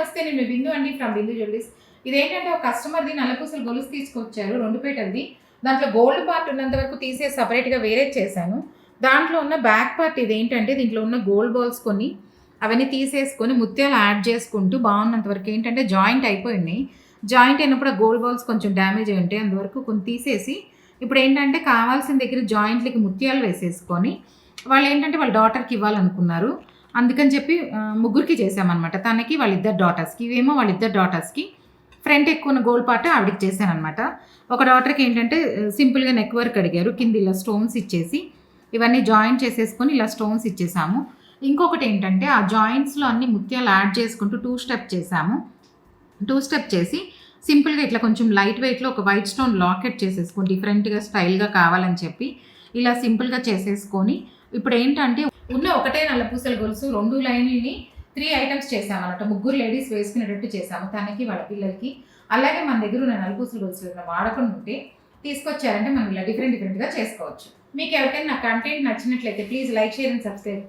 నమస్తే, నేను మీ బిందు అండి ఫ్రమ్ బిందు జ్యువెలరీస్. ఇదేంటంటే ఒక కస్టమర్ది నల్లపూసల గొలుసు తీసుకొచ్చారు, 2 పేటలది. దాంట్లో గోల్డ్ పార్ట్ ఉన్నంత వరకు తీసేసి సపరేట్గా వేరే చేశాను. దాంట్లో ఉన్న బ్యాక్ పార్ట్ ఇదేంటంటే దీంట్లో ఉన్న గోల్డ్ బాల్స్ కొన్ని అవన్నీ తీసేసుకొని ముత్యాలు యాడ్ చేసుకుంటూ బాగున్నంత వరకు ఏంటంటే జాయింట్ అయిపోయినాయి. జాయింట్ అయినప్పుడు ఆ గోల్డ్ బాల్స్ కొంచెం డ్యామేజ్ అయి ఉంటాయి, అందువరకు కొన్ని తీసేసి ఇప్పుడు ఏంటంటే కావాల్సిన దగ్గర జాయింట్లకి ముత్యాలు వేసేసుకొని వాళ్ళు ఏంటంటే వాళ్ళ డాటర్కి ఇవ్వాలనుకున్నారు. అందుకని చెప్పి ముగ్గురికి చేసామన్నమాట. తనకి వాళ్ళిద్దరు డాటర్స్కి, ఇవేమో వాళ్ళిద్దరు డాటర్స్కి. ఫ్రంట్ ఎక్కువ ఉన్న గోల్డ్ పార్ట్ ఆవిడకి చేశానమాట. ఒక డాటర్కి ఏంటంటే సింపుల్గా నెక్ వర్క్ అడిగారు, కింద ఇలా స్టోన్స్ ఇచ్చేసి ఇవన్నీ జాయింట్ చేసేసుకొని ఇలా స్టోన్స్ ఇచ్చేసాము. ఇంకొకటి ఏంటంటే ఆ జాయింట్స్లో అన్ని ముత్యాలు యాడ్ చేసుకుంటూ 2 స్టెప్ చేసాము. 2 స్టెప్ చేసి సింపుల్గా ఇట్లా కొంచెం లైట్ వెయిట్లో ఒక వైట్ స్టోన్ లాకెట్ చేసేసుకొని డిఫరెంట్గా స్టైల్గా కావాలని చెప్పి ఇలా సింపుల్గా చేసేసుకొని ఇప్పుడు ఏంటంటే ఉన్న ఒకటే నల్లపూసల గొలుసు 2 లైన్లని 3 ఐటమ్స్ చేసామన్నమాట. 3 లేడీస్ వేసుకునేటట్టు చేసాము, తనకి వాళ్ళ పిల్లలకి. అలాగే మన దగ్గర ఉన్న నల్లపూసల గొలుసు వాడకుండా ఉంటే తీసుకొచ్చారంటే మనం ఇలా డిఫరెంట్గా చేసుకోవచ్చు. మీకు ఎవరికైనా నా కంటెంట్ నచ్చినట్లయితే please like, share and subscribe.